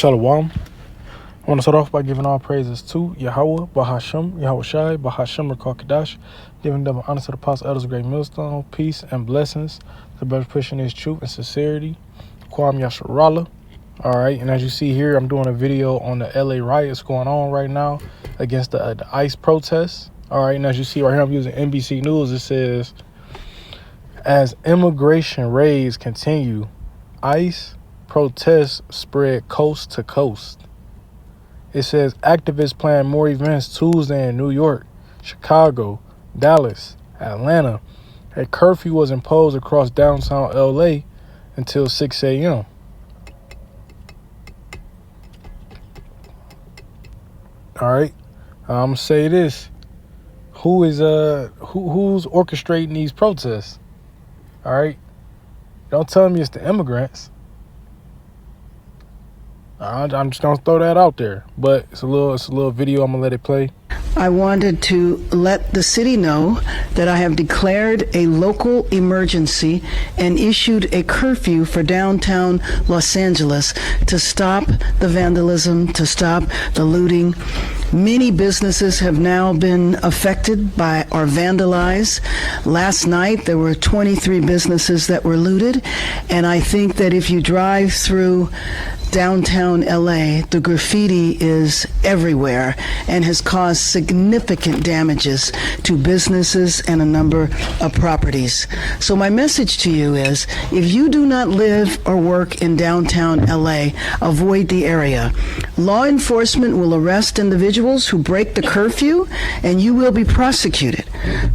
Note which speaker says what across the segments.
Speaker 1: Shalom. I want to start off by giving all praises to Yahweh, Bahashem, Yahweh Shai, Bahashem, Rakakadash, giving them honor to the apostle elders of Great Millstone, peace and blessings, the brothers pushing his truth and sincerity, Kwam Yasharallah. All right, and as you see here, I'm doing a video on the LA riots going on right now against the ICE protests. All right, and as you see right here, I'm using NBC News. It says, as immigration raids continue, ICE protests spread coast to coast. It says activists plan more events Tuesday in New York, Chicago, Dallas, Atlanta. A curfew was imposed across downtown LA until 6 a.m. All right, I'm gonna say this: who's orchestrating these protests? All right, don't tell me it's the immigrants. I'm just gonna throw that out there, but it's a little video. I'm gonna let it play.
Speaker 2: I wanted to let the city know that I have declared a local emergency and issued a curfew for downtown Los Angeles to stop the vandalism, to stop the looting. Many businesses have now been affected by or vandalized. Last night, there were 23 businesses that were looted, and I think that if you drive through downtown LA, the graffiti is everywhere and has caused significant damages to businesses and a number of properties. So my message to you is, if you do not live or work in downtown LA, avoid the area. Law enforcement will arrest individuals who break the curfew, and you will be prosecuted.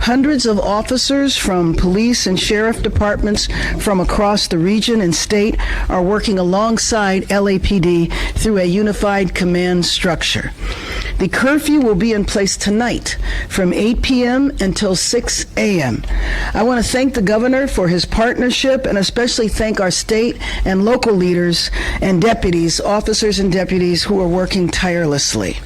Speaker 2: Hundreds of officers from police and sheriff departments from across the region and state are working alongside LAPD through a unified command structure. The curfew will be in place tonight from 8 p.m. until 6 a.m. I want to thank the governor for his partnership, and especially thank our state and local leaders and deputies, officers and deputies who are working tirelessly.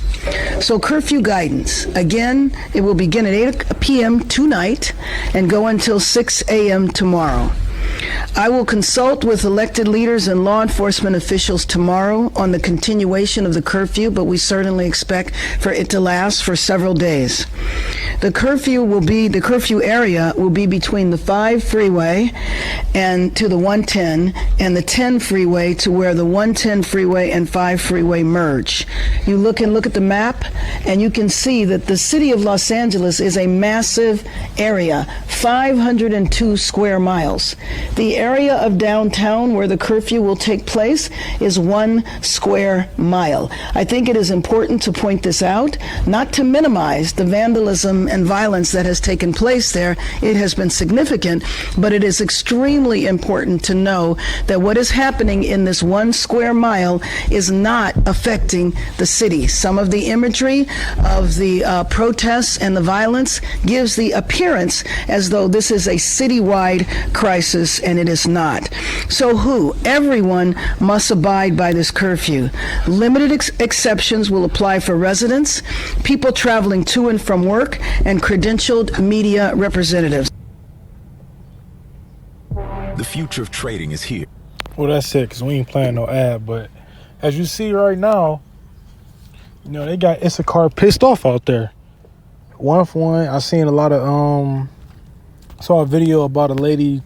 Speaker 2: So curfew guidance, again, it will begin at 8 p.m. tonight and go until 6 a.m. tomorrow. I will consult with elected leaders and law enforcement officials tomorrow on the continuation of the curfew, but we certainly expect for it to last for several days. The curfew area will be between the 5 freeway and to the 110 and the 10 freeway to where the 110 freeway and 5 freeway merge. You look at the map and you can see that the city of Los Angeles is a massive area, 502 square miles. The area of downtown where the curfew will take place is 1 square mile. I think it is important to point this out, not to minimize the vandalism and violence that has taken place there. It has been significant, but it is extremely important to know that what is happening in this 1 square mile is not affecting the city. Some of the imagery of the protests and the violence gives the appearance as though this is a citywide crisis, and it is not. So everyone must abide by this curfew. Limited exceptions will apply for residents, people traveling to and from work, and credentialed media representatives.
Speaker 3: The future of trading is here.
Speaker 1: Well, that's it, because we ain't playing no ad, but as you see right now, you know, they got Issachar pissed off out there. One for one, I seen a lot of, saw a video about a lady,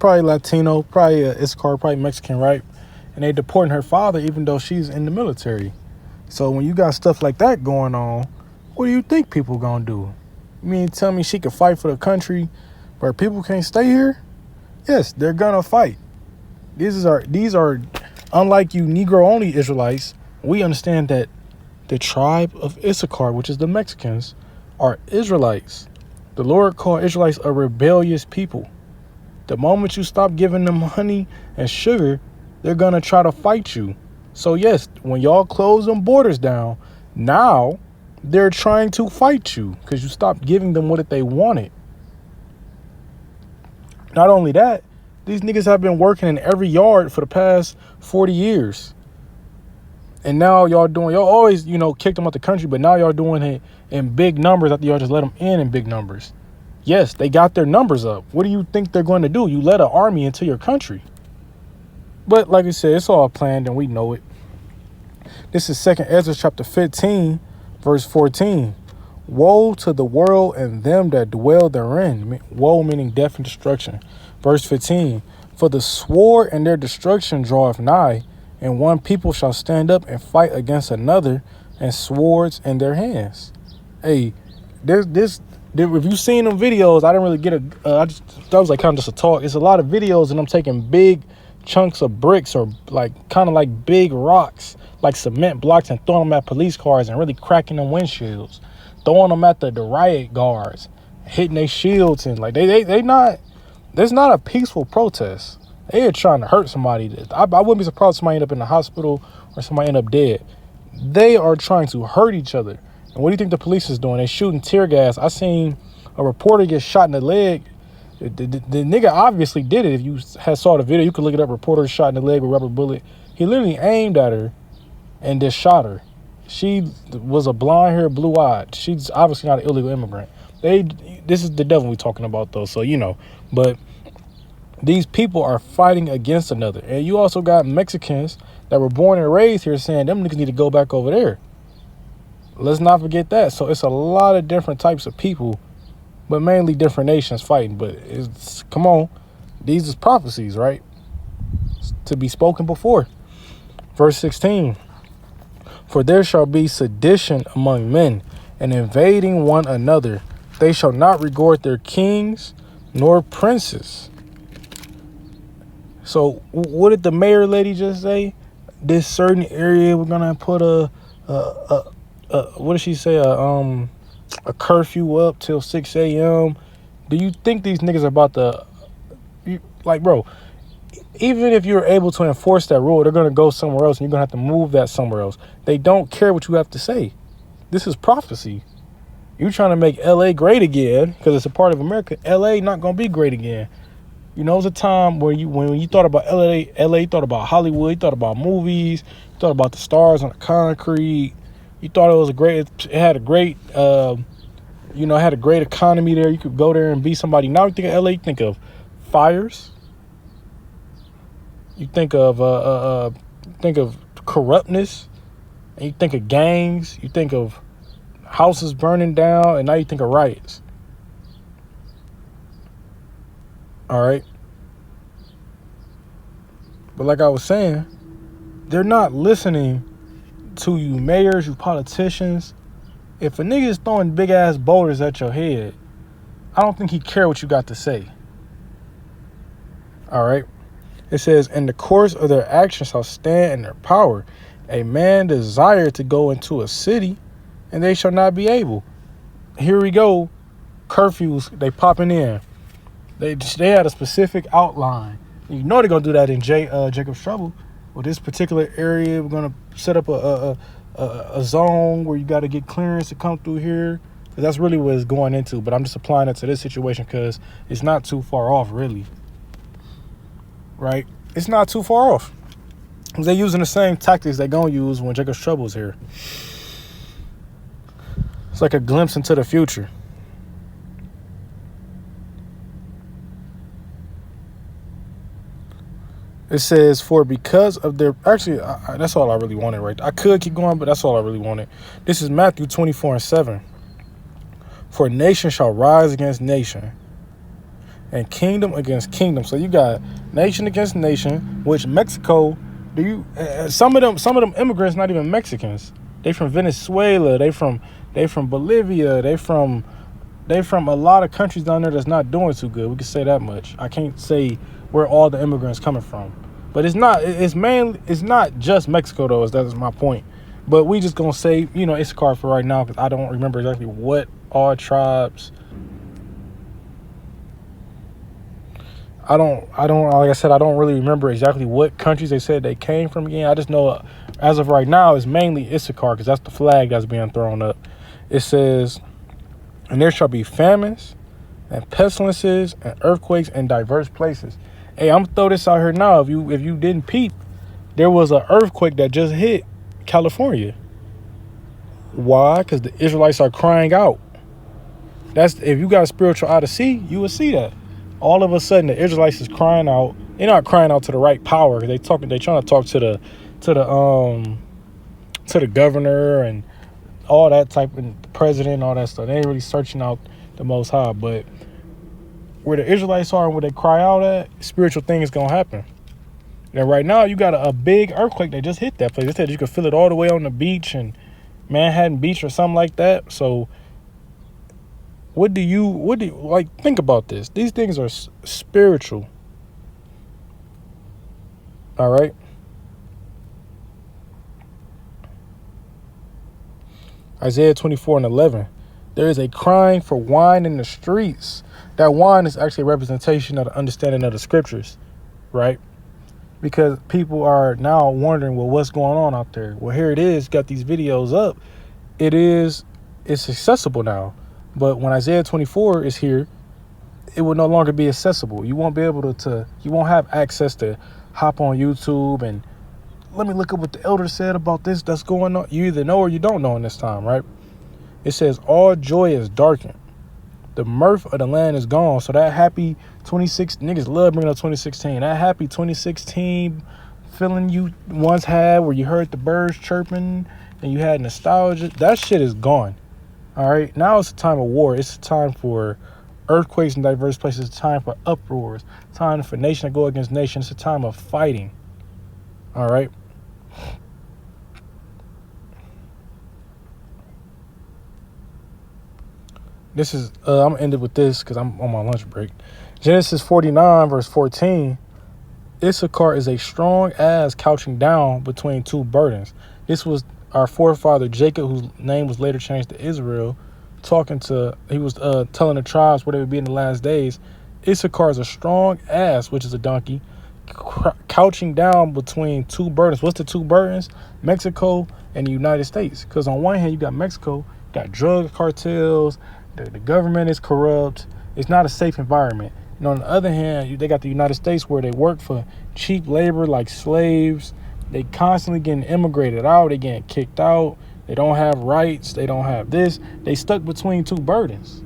Speaker 1: probably Latino, probably Issachar, probably Mexican, right? And they deporting her father even though she's in the military. So when you got stuff like that going on, what do you think people gonna do? You mean tell me she could fight for the country where people can't stay here? Yes, they're gonna fight. These are unlike you Negro only Israelites. We understand that the tribe of Issachar, which is the Mexicans, are Israelites. The Lord called Israelites a rebellious people. The moment you stop giving them honey and sugar, they're going to try to fight you. So yes, when y'all close them borders down, now they're trying to fight you because you stopped giving them what they wanted. Not only that, these niggas have been working in every yard for the past 40 years. And now y'all always, kicked them out the country, but now y'all doing it in big numbers after y'all just let them in big numbers. Yes, they got their numbers up. What do you think they're going to do? You let an army into your country. But like I said, it's all planned and we know it. This is 2nd Ezra chapter 15, verse 14. Woe to the world and them that dwell therein. Woe meaning death and destruction. Verse 15. For the sword and their destruction draweth nigh, and one people shall stand up and fight against another, and swords in their hands. Hey, if you've seen them videos, I didn't really get that was like kind of just a talk. It's a lot of videos and I'm taking big chunks of bricks or like kind of like big rocks, like cement blocks, and throwing them at police cars and really cracking them windshields, throwing them at the riot guards, hitting their shields, and like they not. There's not a peaceful protest. They are trying to hurt somebody. I wouldn't be surprised if somebody end up in the hospital or somebody end up dead. They are trying to hurt each other. And what do you think the police is doing? They shooting tear gas. I seen a reporter get shot in the leg. The nigga obviously did it. If you saw the video, you could look it up. Reporter shot in the leg with a rubber bullet. He literally aimed at her and just shot her. She was a blonde-haired, blue-eyed. She's obviously not an illegal immigrant. This is the devil we talking about, though, so you know. But these people are fighting against another. And you also got Mexicans that were born and raised here saying them niggas need to go back over there. Let's not forget that. So it's a lot of different types of people, but mainly different nations fighting. But come on, these is prophecies, right? To be spoken before. Verse 16. For there shall be sedition among men, and invading one another. They shall not regard their kings nor princes. So what did the mayor lady just say? This certain area we're gonna put what did she say? A curfew up till 6 a.m. Do you think these niggas are about to like, bro? Even if you're able to enforce that rule, they're gonna go somewhere else, and you're gonna have to move that somewhere else. They don't care what you have to say. This is prophecy. You trying to make LA great again because it's a part of America. LA not gonna be great again. You know, it was a time where when you thought about LA, you thought about Hollywood, you thought about movies, you thought about the stars on the concrete. You thought it had a great, it had a great economy there. You could go there and be somebody. Now you think of LA, you think of fires. You think of corruptness, and you think of gangs. You think of houses burning down, and now you think of riots. All right. But like I was saying, they're not listening to you mayors, you politicians. If a nigga is throwing big ass boulders at your head, I don't think he care what you got to say. All right. It says, in the course of their actions shall stand in their power. A man desire to go into a city, and they shall not be able. Here we go. Curfews, they popping in. They had a specific outline. You know they're gonna do that in Jacob's Trouble. Well, this particular area, we're gonna set up a zone where you got to get clearance to come through here. That's really what it's going into. But I'm just applying it to this situation because it's not too far off, really. Right? It's not too far off. They're using the same tactics they're gonna use when Jacob's Trouble is here. It's like a glimpse into the future. It says, for because of their... Actually, that's all I really wanted, right? I could keep going, but that's all I really wanted. This is Matthew 24:7. For nation shall rise against nation, and kingdom against kingdom. So you got nation against nation, which Mexico... some of them immigrants not even Mexicans. They from Venezuela. They from Bolivia. They from a lot of countries down there that's not doing too good. We can say that much. I can't say where all the immigrants coming from, but it's not just Mexico though. That's my point. But we just gonna say, Issachar for right now, because I don't remember exactly what all tribes. I don't like I said, I don't really remember exactly what countries they said they came from again. I just know as of right now it's mainly Issachar, because that's the flag that's being thrown up. It says, and there shall be famines and pestilences and earthquakes in diverse places. Hey, I'm gonna throw this out here now. If you didn't peep, there was an earthquake that just hit California. Why? Because the Israelites are crying out. If you got a spiritual eye to see, you will see that. All of a sudden, the Israelites is crying out. They're not crying out to the right power. They're trying to talk to the to the governor and all that type of president, all that stuff. They ain't really searching out the Most High. But where the Israelites are and where they cry out at, spiritual thing is going to happen. And right now, you got a big earthquake that just hit that place. They said you could feel it all the way on the beach and Manhattan Beach or something like that. So what do you like, think about this. These things are spiritual. All right. Isaiah 24:11. There is a crying for wine in the streets. That wine is actually a representation of the understanding of the scriptures, right? Because people are now wondering, well, what's going on out there? Well, here it is, got these videos up. It's accessible now. But when Isaiah 24 is here, it will no longer be accessible. You won't be able to you won't have access to hop on YouTube and let me look up what the elder said about this that's going on. You either know or you don't know in this time, right? It says all joy is darkened. The mirth of the land is gone. So that happy 26, niggas love bringing up 2016. That happy 2016 feeling you once had where you heard the birds chirping and you had nostalgia, that shit is gone. All right. Now it's a time of war. It's a time for earthquakes in diverse places. It's a time for uproars. It's a time for nation to go against nation. It's a time of fighting. All right. This is, I'm going to end it with this because I'm on my lunch break. Genesis 49, verse 14. Issachar is a strong ass couching down between two burdens. This was our forefather Jacob, whose name was later changed to Israel, he was telling the tribes where they would be in the last days. Issachar is a strong ass, which is a donkey, couching down between two burdens. What's the two burdens? Mexico and the United States. Because on one hand, you got Mexico, you got drug cartels, the government is corrupt. It's not a safe environment. And on the other hand, they got the United States where they work for cheap labor like slaves. They constantly getting immigrated out. They getting kicked out. They don't have rights. They don't have this. They stuck between two burdens.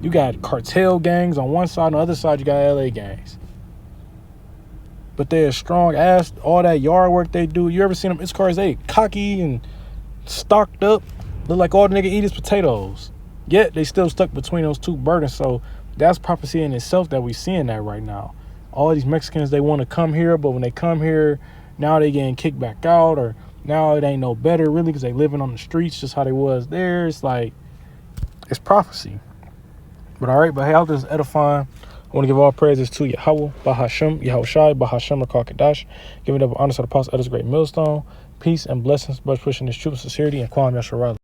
Speaker 1: You got cartel gangs on one side. On the other side, you got LA gangs. But they're strong ass. All that yard work they do. You ever seen them? It's cars, they cocky and stocked up. Look like all the nigga eat is potatoes. Yet they still stuck between those two burdens. So that's prophecy in itself that we seeing that right now. All these Mexicans, they want to come here, but when they come here, now they getting kicked back out, or now it ain't no better really because they living on the streets just how they was there. It's like, it's prophecy. But all right, but hey, I'll just edifying. I want to give all praises to Yahweh, Bahashem, Yahushai, Bahashem, Rakakadash. Giving up honor to the apostle, others great millstone. Peace and blessings, much pushing this truth, sincerity, and Kwam Yasharala.